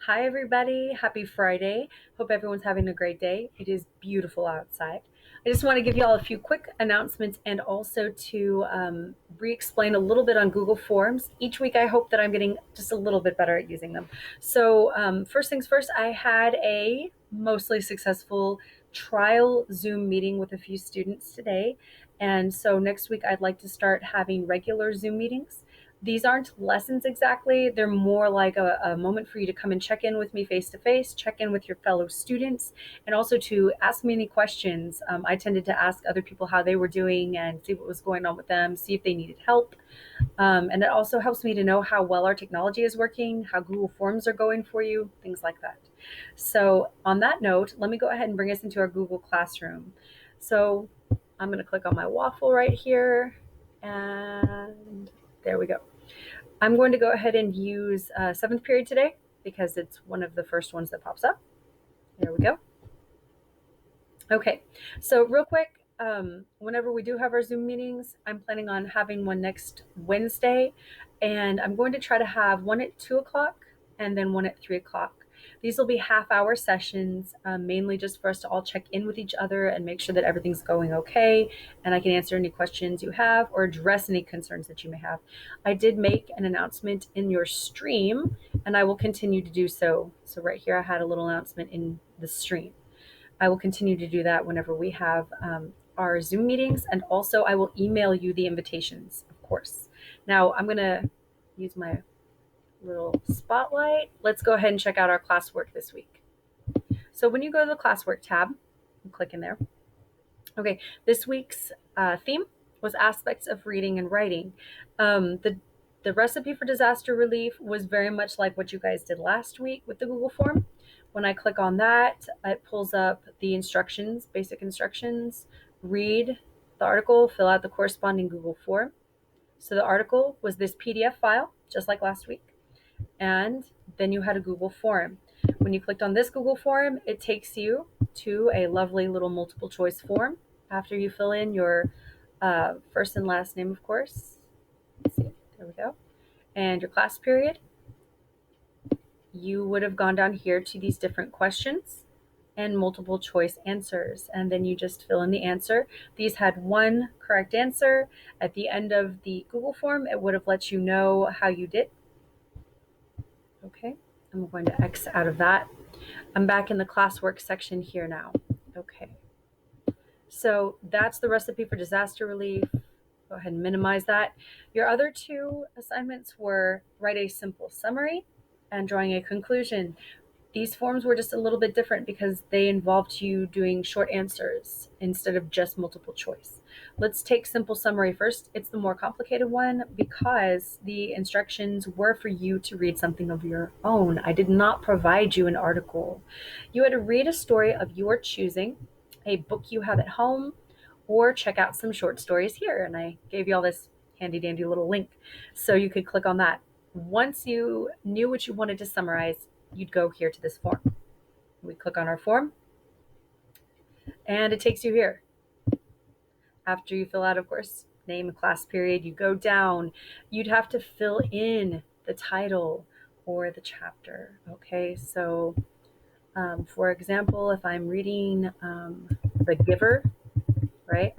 Hi, everybody. Happy Friday. Hope everyone's having a great day. It is beautiful outside. I just want to give you all a few quick announcements and also to re explain a little bit on Google Forms. Each week, I hope that I'm getting just a little bit better at using them. So, first things first, I had a mostly successful trial Zoom meeting with a few students today. And so, next week, I'd like to start having regular Zoom meetings. These aren't lessons exactly. They're more like a moment for you to come and check in with me face to face, check in with your fellow students, and also to ask me any questions. I tended to ask other people how they were doing and see what was going on with them, see if they needed help. And it also helps me to know how well our technology is working, how Google Forms are going for you, things like that. So, on that note, let me go ahead and bring us into our Google Classroom. So, I'm going to click on my waffle right here, and there we go. I'm going to go ahead and use seventh period today because it's one of the first ones that pops up. There we go. Okay, so real quick, whenever we do have our Zoom meetings, I'm planning on having one next Wednesday, and I'm going to try to have one at 2 o'clock and then one at 3 o'clock. These will be half-hour sessions, mainly just for us to all check in with each other and make sure that everything's going okay, and I can answer any questions you have or address any concerns that you may have. I did make an announcement in your stream, and I will continue to do so. So right here, I had a little announcement in the stream. I will continue to do that whenever we have our Zoom meetings, and also I will email you the invitations, of course. Now I'm going to use my little spotlight. Let's go ahead and check out our classwork this week. So when you go to the classwork tab, click in there. Okay, this week's theme was aspects of reading and writing. The recipe for disaster relief was very much like what you guys did last week with the Google form. When I click on that, it pulls up the instructions, basic instructions, read the article, fill out the corresponding Google form. So the article was this PDF file, just like last week, and then you had a Google form. When you clicked on this Google form, it takes you to a lovely little multiple choice form after you fill in your first and last name, of course. Let's see, there we go. And your class period. You would have gone down here to these different questions and multiple choice answers, and then you just fill in the answer. These had one correct answer. At the end of the Google form, it would have let you know how you did. Okay, I'm going to X out of that. I'm back in the classwork section here now. Okay, so that's the recipe for disaster relief. Go ahead and minimize that. Your other two assignments were write a simple summary and drawing a conclusion. These forms were just a little bit different because they involved you doing short answers instead of just multiple choice. Let's take simple summary first. It's the more complicated one because the instructions were for you to read something of your own. I did not provide you an article. You had to read a story of your choosing, a book you have at home, or check out some short stories here. And I gave you all this handy dandy little link so you could click on that. Once you knew what you wanted to summarize, you'd go here to this form. We click on our form and it takes you here. After you fill out, of course, name and class period, you go down. You'd have to fill in the title or the chapter. Okay, so for example, if I'm reading The Giver, right?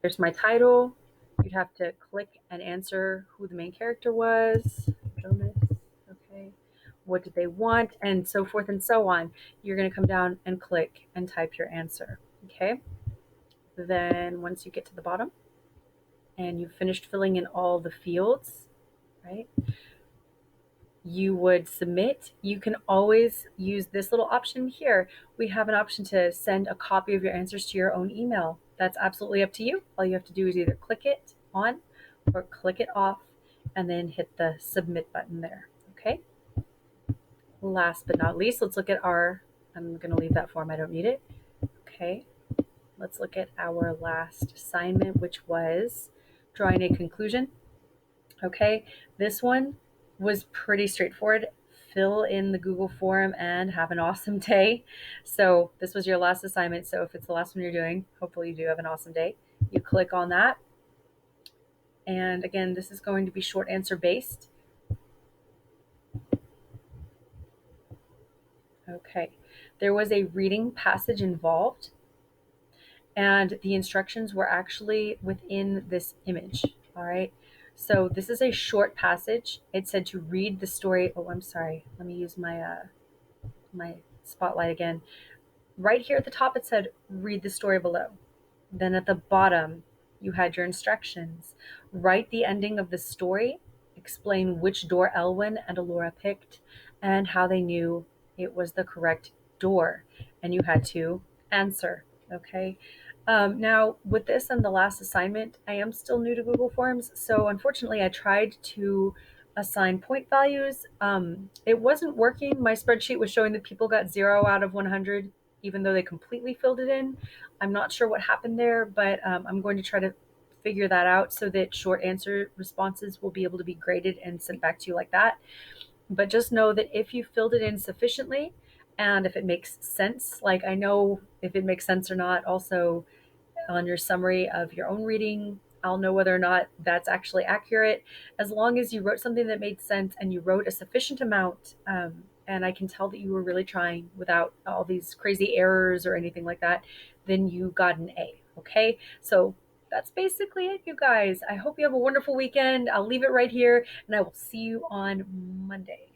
There's my title. You'd have to click and answer who the main character was. Jonas. Okay. What did they want? And so forth and so on. You're going to come down and click and type your answer. Okay. Then once you get to the bottom and you've finished filling in all the fields, right? You would submit. You can always use this little option here. We have an option to send a copy of your answers to your own email. That's absolutely up to you. All you have to do is either click it on or click it off and then hit the submit button there. Okay. Last but not least, let's look at I'm going to leave that form. I don't need it. Okay. Let's look at our last assignment, which was drawing a conclusion. Okay. This one was pretty straightforward. Fill in the Google form and have an awesome day. So this was your last assignment. So if it's the last one you're doing, hopefully you do have an awesome day. You click on that. And again, this is going to be short answer based. Okay. There was a reading passage involved, and the instructions were actually within this image. All right. So this is a short passage. It said to read the story. Oh, I'm sorry. Let me use my spotlight again. Right here at the top, it said read the story below. Then at the bottom, you had your instructions. Write the ending of the story, explain which door Elwyn and Alora picked, and how they knew it was the correct door. And you had to answer. Okay. Now, with this and the last assignment, I am still new to Google Forms. So, unfortunately, I tried to assign point values. It wasn't working. My spreadsheet was showing that people got 0 out of 100, even though they completely filled it in. I'm not sure what happened there, but I'm going to try to figure that out so that short answer responses will be able to be graded and sent back to you like that. But just know that if you filled it in sufficiently and if it makes sense, like I know if it makes sense or not, also on your summary of your own reading, I'll know whether or not that's actually accurate. As long as you wrote something that made sense and you wrote a sufficient amount, and I can tell that you were really trying without all these crazy errors or anything like that, then you got an A. Okay, so that's basically it, you guys. I hope you have a wonderful weekend. I'll leave it right here, and I will see you on Monday.